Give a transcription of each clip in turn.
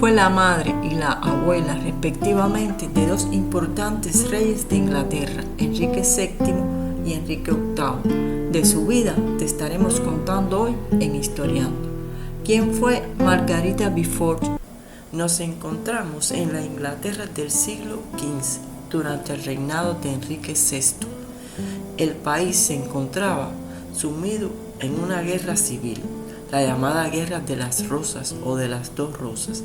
Fue la madre y la abuela respectivamente de dos importantes reyes de Inglaterra, Enrique VII y Enrique VIII. De su vida te estaremos contando hoy en Historiando. ¿Quién fue Margarita Beaufort? Nos encontramos en la Inglaterra del siglo XV, durante el reinado de Enrique VI. El país se encontraba sumido en una guerra civil, la llamada Guerra de las Rosas o de las Dos Rosas,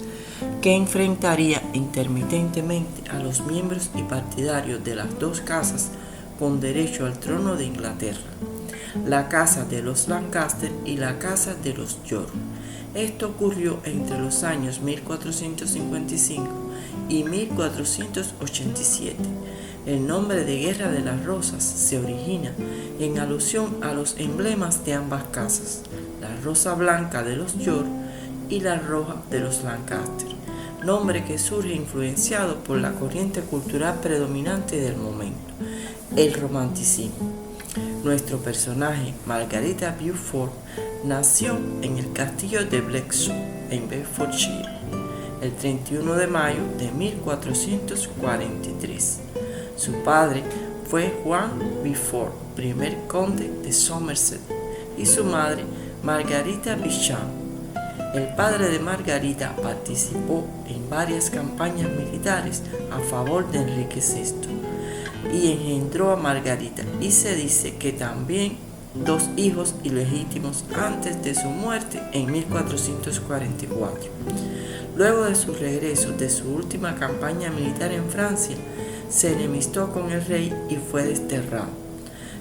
que enfrentaría intermitentemente a los miembros y partidarios de las dos casas con derecho al trono de Inglaterra, la casa de los Lancaster y la casa de los York. Esto ocurrió entre los años 1455 y 1487. El nombre de Guerra de las Rosas se origina en alusión a los emblemas de ambas casas, la rosa blanca de los York y la roja de los Lancaster, nombre que surge influenciado por la corriente cultural predominante del momento, el romanticismo. Nuestro personaje, Margarita Beaufort, nació en el castillo de Blenheim, en Bedfordshire, el 31 de mayo de 1443. Su padre fue Juan Beaufort, primer conde de Somerset, y su madre, Margarita Beauchamp. El padre de Margarita participó en varias campañas militares a favor de Enrique VI y engendró a Margarita, y se dice que también dos hijos ilegítimos antes de su muerte en 1444. Luego de su regreso de su última campaña militar en Francia, se enemistó con el rey y fue desterrado.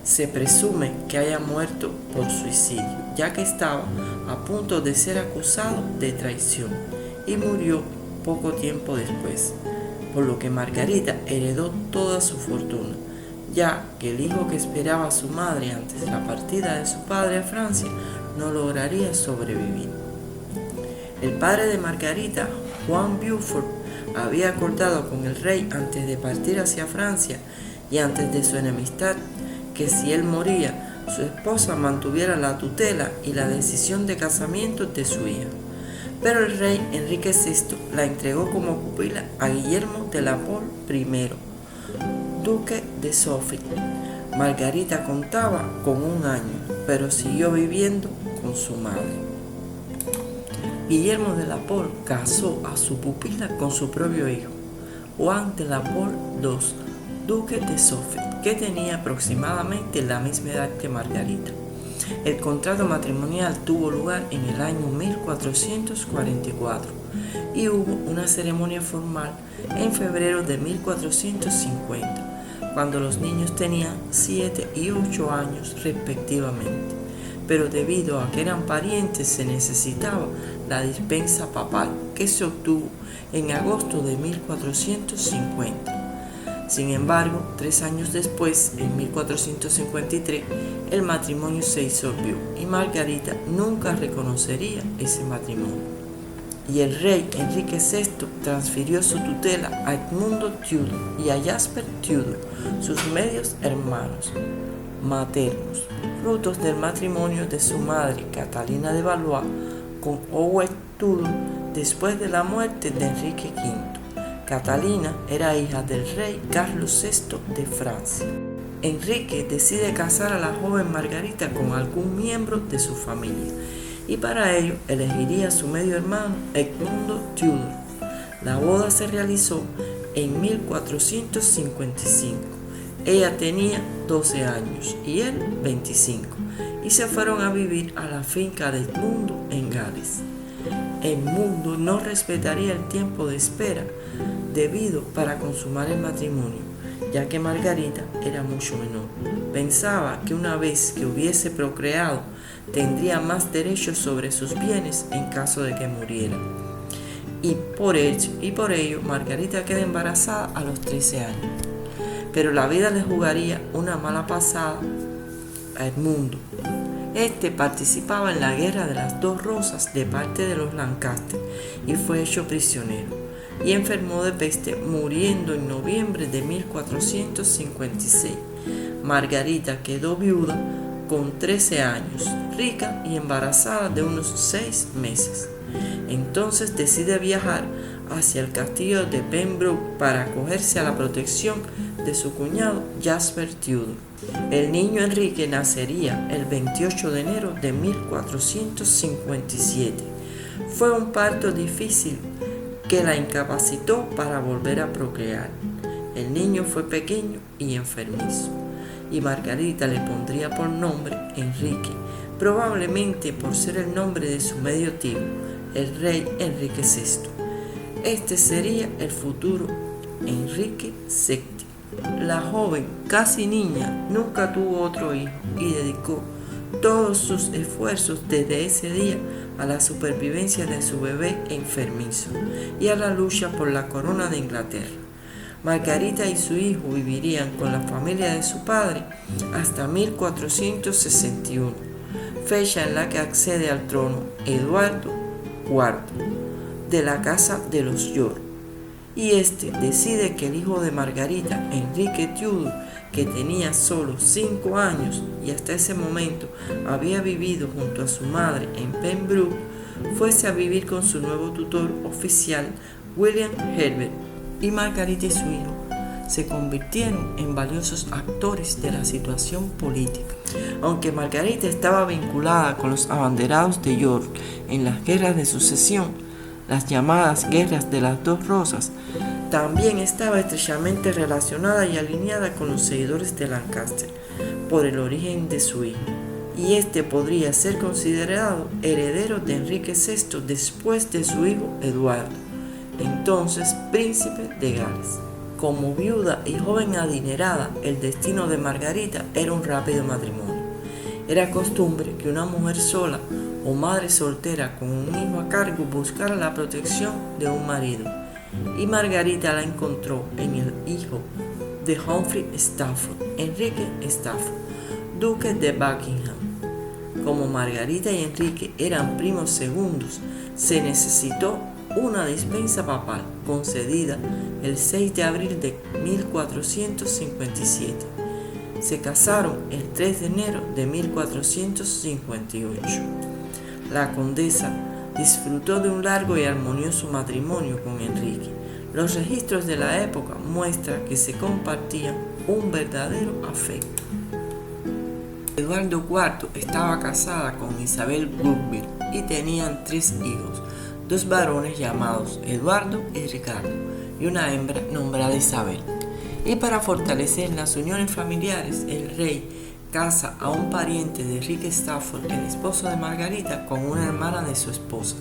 Se presume que haya muerto por suicidio, ya que estaba a punto de ser acusado de traición y murió poco tiempo después, por lo que Margarita heredó toda su fortuna, ya que el hijo que esperaba a su madre antes de la partida de su padre a Francia no lograría sobrevivir. El padre de Margarita, Juan Beaufort, había acordado con el rey antes de partir hacia Francia y antes de su enemistad que si él moría, su esposa mantuviera la tutela y la decisión de casamiento de su hija. Pero el rey Enrique VI la entregó como pupila a Guillermo de la Pole I, duque de Suffolk. Margarita contaba con 1 año, pero siguió viviendo con su madre. Guillermo de la Pole casó a su pupila con su propio hijo, Juan de la Pole II, duque de Suffolk, que tenía aproximadamente la misma edad que Margarita. El contrato matrimonial tuvo lugar en el año 1444 y hubo una ceremonia formal en febrero de 1450, cuando los niños tenían 7 y 8 años respectivamente. Pero debido a que eran parientes se necesitaba la dispensa papal, que se obtuvo en agosto de 1450. Sin embargo, 3 años después, en 1453, el matrimonio se disolvió y Margarita nunca reconocería ese matrimonio. Y el rey Enrique VI transfirió su tutela a Edmundo Tudor y a Jasper Tudor, sus medios hermanos maternos, frutos del matrimonio de su madre Catalina de Valois con Owen Tudor después de la muerte de Enrique V. Catalina era hija del rey Carlos VI de Francia. Enrique decide casar a la joven Margarita con algún miembro de su familia y para ello elegiría a su medio hermano Edmundo Tudor. La boda se realizó en 1455. Ella tenía 12 años y él 25 y se fueron a vivir a la finca de Edmundo en Gales. Edmundo no respetaría el tiempo de espera debido para consumar el matrimonio, ya que Margarita era mucho menor. Pensaba que una vez que hubiese procreado, tendría más derechos sobre sus bienes en caso de que muriera. Y por ello, Margarita queda embarazada a los 13 años. Pero la vida le jugaría una mala pasada a Edmundo. Este participaba en la Guerra de las Dos Rosas de parte de los Lancaster y fue hecho prisionero y enfermó de peste, muriendo en noviembre de 1456. Margarita quedó viuda con 13 años, rica y embarazada de unos 6 meses. Entonces decide viajar hacia el castillo de Pembroke para acogerse a la protección de su cuñado Jasper Tudor. El niño Enrique nacería el 28 de enero de 1457. Fue un parto difícil que la incapacitó para volver a procrear. El niño fue pequeño y enfermizo, y Margarita le pondría por nombre Enrique, probablemente por ser el nombre de su medio tío, el rey Enrique VI. Este sería el futuro Enrique VII. La joven, casi niña, nunca tuvo otro hijo y dedicó todos sus esfuerzos desde ese día a la supervivencia de su bebé enfermizo y a la lucha por la corona de Inglaterra. Margarita y su hijo vivirían con la familia de su padre hasta 1461, fecha en la que accede al trono Eduardo IV de la Casa de los York, y este decide que el hijo de Margarita, Enrique Tudor, que tenía solo 5 años y hasta ese momento había vivido junto a su madre en Pembroke, fuese a vivir con su nuevo tutor oficial, William Herbert, y Margarita y su hijo se convirtieron en valiosos actores de la situación política. Aunque Margarita estaba vinculada con los abanderados de York en las guerras de sucesión, las llamadas Guerras de las Dos Rosas, también estaba estrechamente relacionada y alineada con los seguidores de Lancaster por el origen de su hijo, y este podría ser considerado heredero de Enrique VI después de su hijo Eduardo, entonces príncipe de Gales. Como viuda y joven adinerada, el destino de Margarita era un rápido matrimonio. Era costumbre que una mujer sola o madre soltera con un hijo a cargo buscara la protección de un marido, y Margarita la encontró en el hijo de Humphrey Stafford, Enrique Stafford, duque de Buckingham. Como Margarita y Enrique eran primos segundos, se necesitó una dispensa papal concedida el 6 de abril de 1457. Se casaron el 3 de enero de 1458. La condesa disfrutó de un largo y armonioso matrimonio con Enrique. Los registros de la época muestran que se compartían un verdadero afecto. Eduardo IV estaba casada con Isabel Woodville y tenían 3 hijos, 2 varones llamados Eduardo y Ricardo y una hembra nombrada Isabel. Y para fortalecer las uniones familiares, el rey casa a un pariente de Enrique Stafford, el esposo de Margarita, con una hermana de su esposa,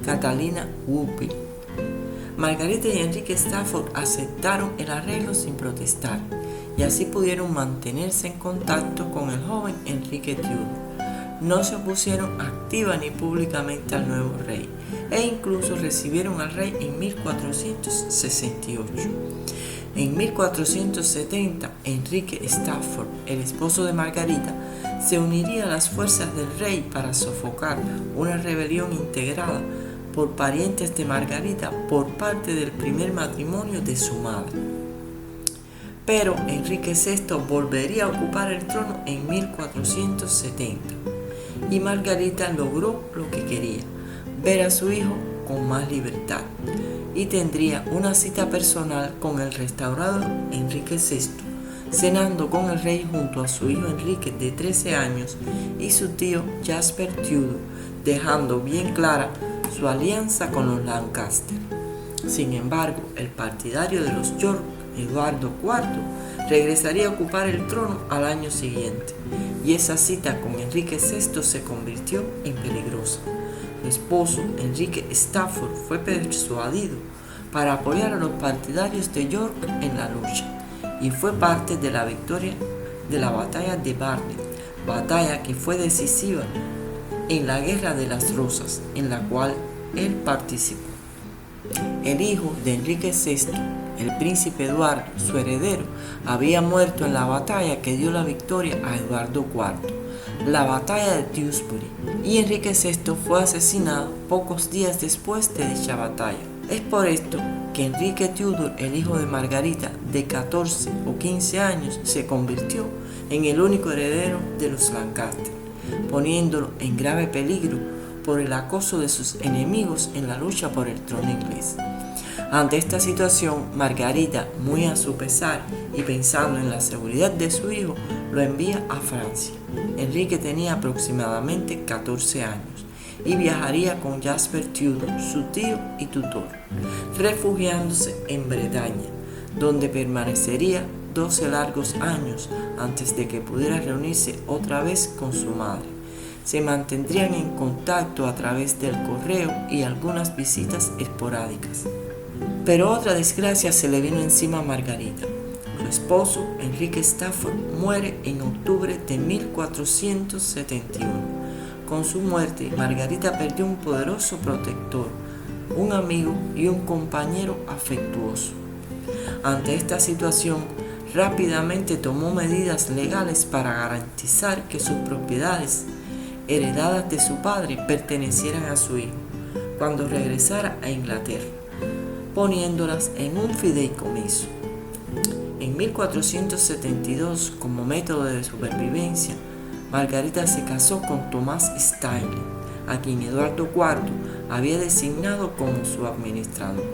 Catalina Woodville. Margarita y Enrique Stafford aceptaron el arreglo sin protestar, y así pudieron mantenerse en contacto con el joven Enrique Tudor. No se opusieron activa ni públicamente al nuevo rey, e incluso recibieron al rey en 1468. En 1470, Enrique Stafford, el esposo de Margarita, se uniría a las fuerzas del rey para sofocar una rebelión integrada por parientes de Margarita por parte del primer matrimonio de su madre. Pero Enrique VI volvería a ocupar el trono en 1470 y Margarita logró lo que quería, ver a su hijo con más libertad, y tendría una cita personal con el restaurado Enrique VI, cenando con el rey junto a su hijo Enrique de 13 años y su tío Jasper Tudor, dejando bien clara su alianza con los Lancaster. Sin embargo, el partidario de los York, Eduardo IV, regresaría a ocupar el trono al año siguiente, y esa cita con Enrique VI se convirtió en peligrosa. Su esposo, Enrique Stafford, fue persuadido para apoyar a los partidarios de York en la lucha, y fue parte de la victoria de la batalla de Barnet, batalla que fue decisiva en la Guerra de las Rosas, en la cual él participó. El hijo de Enrique VI, el príncipe Eduardo, su heredero, había muerto en la batalla que dio la victoria a Eduardo IV, la batalla de Dewsbury, y Enrique VI fue asesinado pocos días después de dicha batalla. Es por esto que Enrique Tudor, el hijo de Margarita, de 14 o 15 años, se convirtió en el único heredero de los Lancaster, poniéndolo en grave peligro por el acoso de sus enemigos en la lucha por el trono inglés. Ante esta situación, Margarita, muy a su pesar y pensando en la seguridad de su hijo, lo envía a Francia. Enrique tenía aproximadamente 14 años y viajaría con Jasper Tudor, su tío y tutor, refugiándose en Bretaña, donde permanecería 12 largos años antes de que pudiera reunirse otra vez con su madre. Se mantendrían en contacto a través del correo y algunas visitas esporádicas. Pero otra desgracia se le vino encima a Margarita. Su esposo, Enrique Stafford, muere en octubre de 1471. Con su muerte, Margarita perdió un poderoso protector, un amigo y un compañero afectuoso. Ante esta situación, rápidamente tomó medidas legales para garantizar que sus propiedades, heredadas de su padre, pertenecieran a su hijo cuando regresara a Inglaterra, poniéndolas en un fideicomiso. En 1472, como método de supervivencia, Margarita se casó con Thomas Stanley, a quien Eduardo IV había designado como su administrador.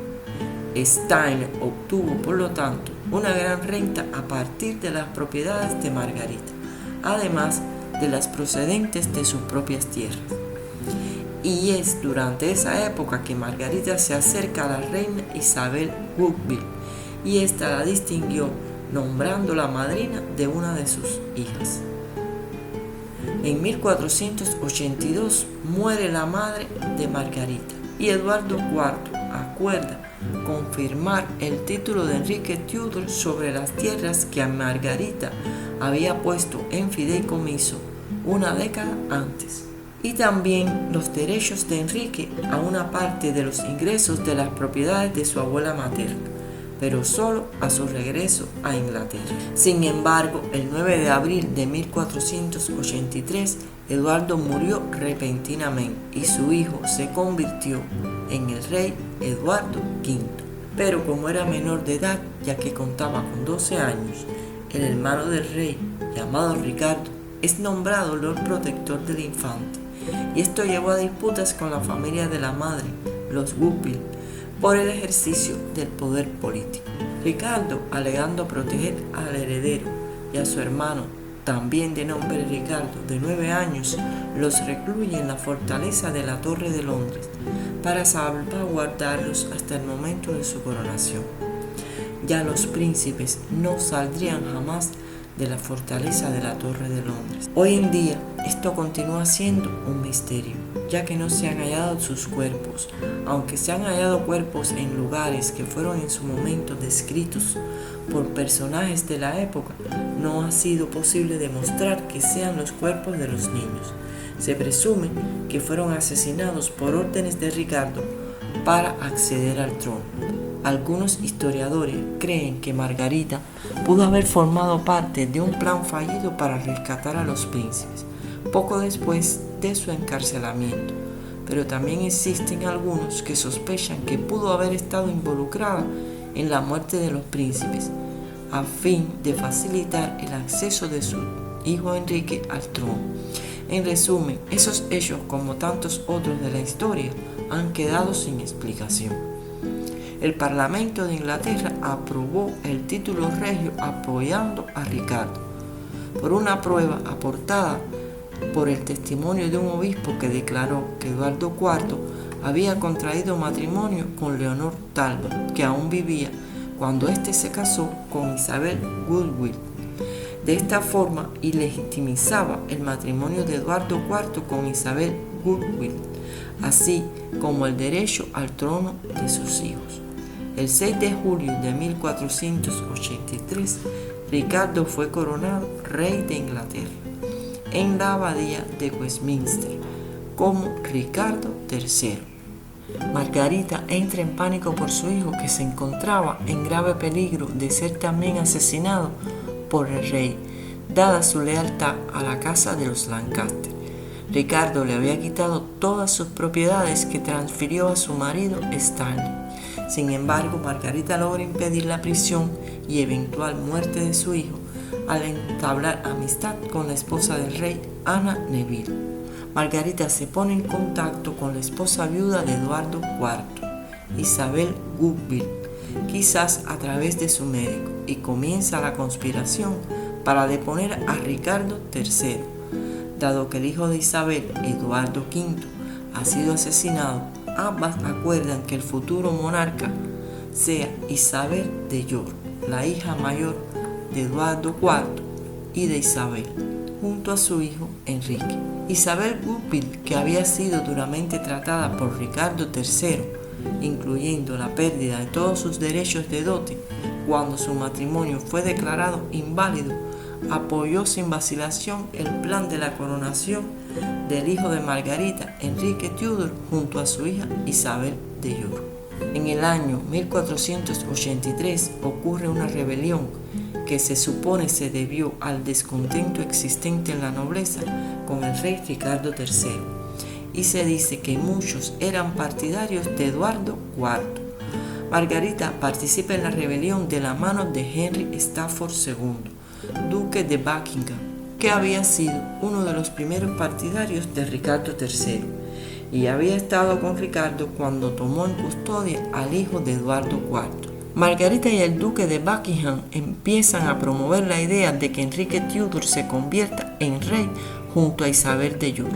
Stanley obtuvo, por lo tanto, una gran renta a partir de las propiedades de Margarita, además de las procedentes de sus propias tierras. Y es durante esa época que Margarita se acerca a la reina Isabel Woodville y ésta la distinguió nombrándola madrina de una de sus hijas. En 1482 muere la madre de Margarita y Eduardo IV acuerda confirmar el título de Enrique Tudor sobre las tierras que a Margarita había puesto en fideicomiso una década antes, y también los derechos de Enrique a una parte de los ingresos de las propiedades de su abuela materna, pero solo a su regreso a Inglaterra. Sin embargo, el 9 de abril de 1483, Eduardo murió repentinamente y su hijo se convirtió en el rey Eduardo V. Pero como era menor de edad, ya que contaba con 12 años, el hermano del rey, llamado Ricardo, es nombrado Lord Protector del infante, y esto llevó a disputas con la familia de la madre, los Woodville, por el ejercicio del poder político. Ricardo, alegando proteger al heredero y a su hermano, también de nombre Ricardo, de 9 años, los recluye en la fortaleza de la Torre de Londres para salvaguardarlos hasta el momento de su coronación. Ya los príncipes no saldrían jamás de la fortaleza de la Torre de Londres. Hoy en día esto continúa siendo un misterio, ya que no se han hallado sus cuerpos, aunque se han hallado cuerpos en lugares que fueron en su momento descritos por personajes de la época. No ha sido posible demostrar que sean los cuerpos de los niños. Se presume que fueron asesinados por órdenes de Ricardo para acceder al trono. Algunos historiadores creen que Margarita pudo haber formado parte de un plan fallido para rescatar a los príncipes, poco después de su encarcelamiento, pero también existen algunos que sospechan que pudo haber estado involucrada en la muerte de los príncipes, a fin de facilitar el acceso de su hijo Enrique al trono. En resumen, esos hechos, como tantos otros de la historia, han quedado sin explicación. El Parlamento de Inglaterra aprobó el título regio apoyando a Ricardo, por una prueba aportada por el testimonio de un obispo que declaró que Eduardo IV había contraído matrimonio con Leonor Talbot, que aún vivía cuando éste se casó con Isabel Woodville. De esta forma ilegitimizaba el matrimonio de Eduardo IV con Isabel Woodville, así como el derecho al trono de sus hijos. El 6 de julio de 1483, Ricardo fue coronado rey de Inglaterra en la abadía de Westminster como Ricardo III. Margarita entra en pánico por su hijo, que se encontraba en grave peligro de ser también asesinado por el rey, dada su lealtad a la casa de los Lancaster. Ricardo le había quitado todas sus propiedades que transfirió a su marido Stanley. Sin embargo, Margarita logra impedir la prisión y eventual muerte de su hijo al entablar amistad con la esposa del rey, Ana Neville. Margarita se pone en contacto con la esposa viuda de Eduardo IV, Isabel Woodville, quizás a través de su médico, y comienza la conspiración para deponer a Ricardo III. Dado que el hijo de Isabel, Eduardo V, ha sido asesinado, ambas acuerdan que el futuro monarca sea Isabel de York, la hija mayor de Eduardo IV y de Isabel, junto a su hijo Enrique. Isabel Woodville, que había sido duramente tratada por Ricardo III, incluyendo la pérdida de todos sus derechos de dote cuando su matrimonio fue declarado inválido, apoyó sin vacilación el plan de la coronación del hijo de Margarita, Enrique Tudor, junto a su hija Isabel de York. En el año 1483 ocurre una rebelión que se supone se debió al descontento existente en la nobleza con el rey Ricardo III, y se dice que muchos eran partidarios de Eduardo IV. Margarita participa en la rebelión de la mano de Henry Stafford II, duque de Buckingham, que había sido uno de los primeros partidarios de Ricardo III y había estado con Ricardo cuando tomó en custodia al hijo de Eduardo IV. Margarita y el duque de Buckingham empiezan a promover la idea de que Enrique Tudor se convierta en rey junto a Isabel de York.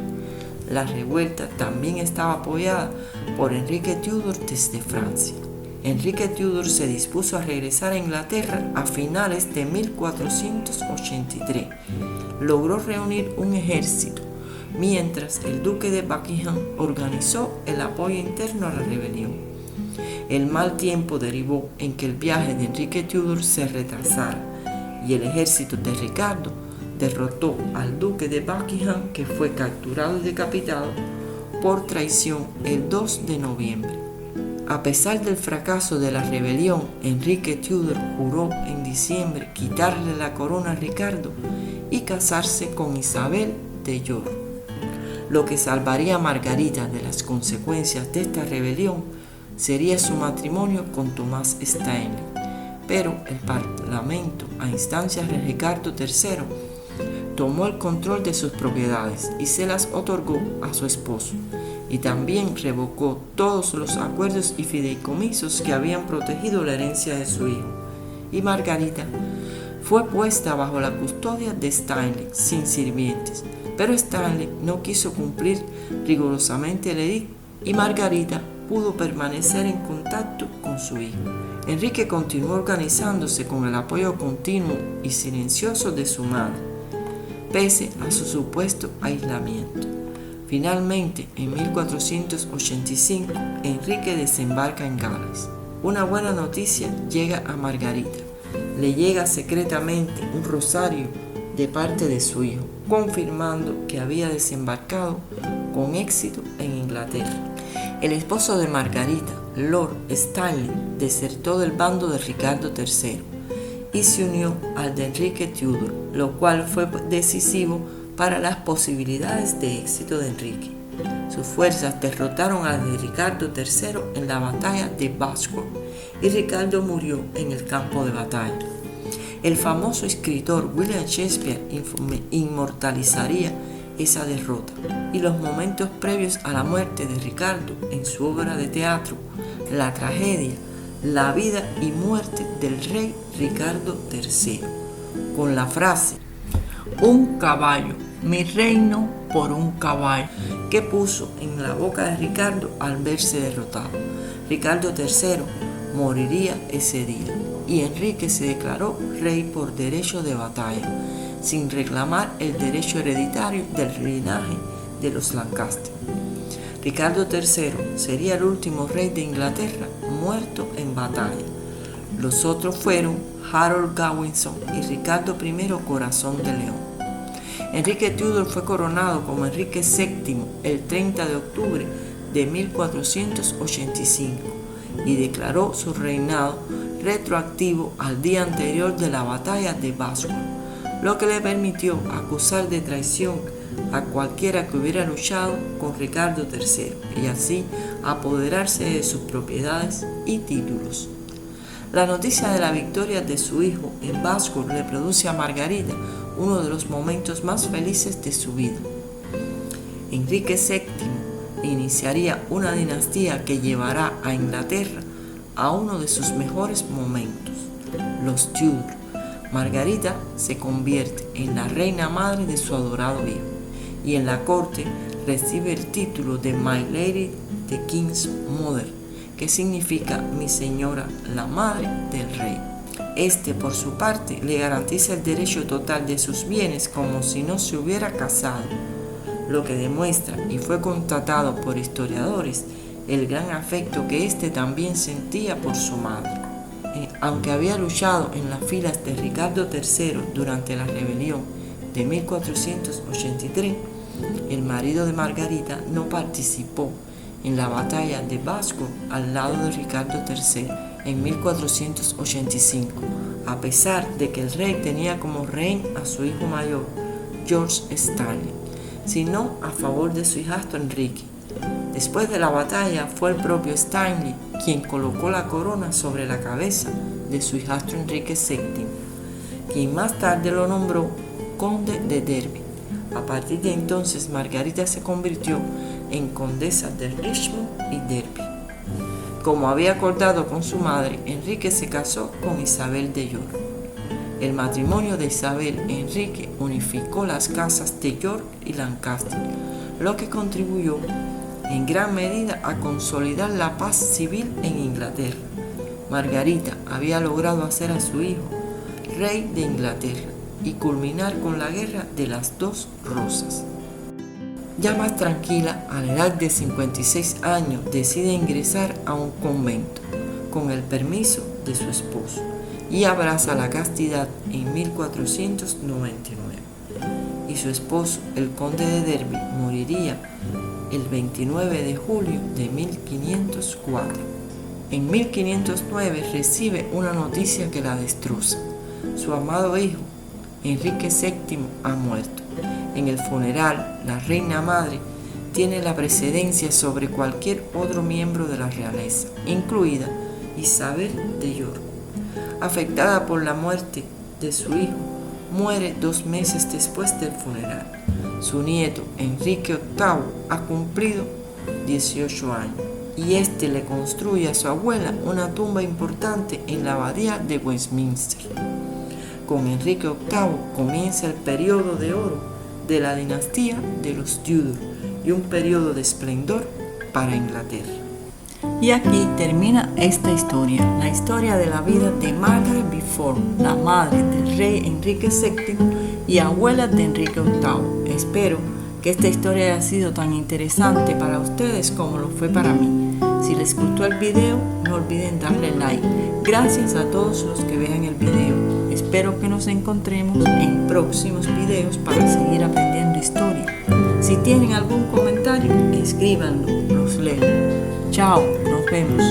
La revuelta también estaba apoyada por Enrique Tudor desde Francia. Enrique Tudor se dispuso a regresar a Inglaterra a finales de 1483. Logró reunir un ejército, mientras el duque de Buckingham organizó el apoyo interno a la rebelión. El mal tiempo derivó en que el viaje de Enrique Tudor se retrasara y el ejército de Ricardo derrotó al duque de Buckingham, que fue capturado y decapitado por traición el 2 de noviembre. A pesar del fracaso de la rebelión, Enrique Tudor juró en diciembre quitarle la corona a Ricardo y casarse con Isabel de York. Lo que salvaría a Margarita de las consecuencias de esta rebelión sería su matrimonio con Thomas Stanley, pero el Parlamento, a instancias de Ricardo III, tomó el control de sus propiedades y se las otorgó a su esposo, y también revocó todos los acuerdos y fideicomisos que habían protegido la herencia de su hijo, y Margarita fue puesta bajo la custodia de Stanley sin sirvientes, pero Stanley no quiso cumplir rigurosamente el edicto y Margarita pudo permanecer en contacto con su hijo. Enrique continuó organizándose con el apoyo continuo y silencioso de su madre, pese a su supuesto aislamiento. Finalmente, en 1485, Enrique desembarca en Gales. Una buena noticia llega a Margarita. Le llega secretamente un rosario de parte de su hijo, confirmando que había desembarcado con éxito en Inglaterra. El esposo de Margarita, Lord Stanley, desertó del bando de Ricardo III y se unió al de Enrique Tudor, lo cual fue decisivo para las posibilidades de éxito de Enrique. Sus fuerzas derrotaron a las de Ricardo III en la batalla de Bosworth y Ricardo murió en el campo de batalla. El famoso escritor William Shakespeare inmortalizaría esa derrota y los momentos previos a la muerte de Ricardo en su obra de teatro, La tragedia, la vida y muerte del rey Ricardo III, con la frase «Un caballo, mi reino por un caballo», que puso en la boca de Ricardo al verse derrotado. Ricardo III moriría ese día y Enrique se declaró rey por derecho de batalla, sin reclamar el derecho hereditario del linaje de los Lancaster. Ricardo III sería el último rey de Inglaterra muerto en batalla. Los otros fueron Harold Gawinson y Ricardo I Corazón de León. Enrique Tudor fue coronado como Enrique VII el 30 de octubre de 1485 y declaró su reinado retroactivo al día anterior de la batalla de Bosworth, lo que le permitió acusar de traición a cualquiera que hubiera luchado con Ricardo III y así apoderarse de sus propiedades y títulos. La noticia de la victoria de su hijo en Bosworth le produce a Margarita uno de los momentos más felices de su vida. Enrique VII iniciaría una dinastía que llevará a Inglaterra a uno de sus mejores momentos, los Tudor. Margarita se convierte en la reina madre de su adorado hijo y en la corte recibe el título de My Lady the King's Mother, que significa mi señora, la madre del rey. Este, por su parte, le garantiza el derecho total de sus bienes como si no se hubiera casado, lo que demuestra, y fue constatado por historiadores, el gran afecto que éste también sentía por su madre. Aunque había luchado en las filas de Ricardo III durante la rebelión de 1483, el marido de Margarita no participó en la batalla de Basco al lado de Ricardo III en 1485, a pesar de que el rey tenía como rehén a su hijo mayor, George Stanley, sino a favor de su hijastro Enrique. Después de la batalla fue el propio Stanley quien colocó la corona sobre la cabeza de su hijastro Enrique VII, quien más tarde lo nombró conde de Derby. A partir de entonces Margarita se convirtió en condesa de Richmond y Derby. Como había acordado con su madre, Enrique se casó con Isabel de York. El matrimonio de Isabel e Enrique unificó las casas de York y Lancaster, lo que contribuyó en gran medida a consolidar la paz civil en Inglaterra. Margarita había logrado hacer a su hijo rey de Inglaterra y culminar con la guerra de las dos rosas. Ya más tranquila, a la edad de 56 años, decide ingresar a un convento con el permiso de su esposo y abraza la castidad en 1499. Y su esposo, el conde de Derby, moriría el 29 de julio de 1504. En 1509 recibe una noticia que la destroza. Su amado hijo, Enrique VII, ha muerto. En el funeral, la reina madre tiene la precedencia sobre cualquier otro miembro de la realeza, incluida Isabel de York. Afectada por la muerte de su hijo, muere 2 meses después del funeral. Su nieto, Enrique VIII, ha cumplido 18 años y este le construye a su abuela una tumba importante en la abadía de Westminster. Con Enrique VIII comienza el periodo de oro de la dinastía de los Tudor y un periodo de esplendor para Inglaterra. Y aquí termina esta historia, la historia de la vida de Margaret Beaufort, la madre del rey Enrique VII y abuela de Enrique VIII. Espero que esta historia haya sido tan interesante para ustedes como lo fue para mí. Si les gustó el video, no olviden darle like. Gracias a todos los que vean el video. Espero que nos encontremos en próximos videos para seguir aprendiendo historia. Si tienen algún comentario, escríbanlo, los leo. Chao, nos vemos.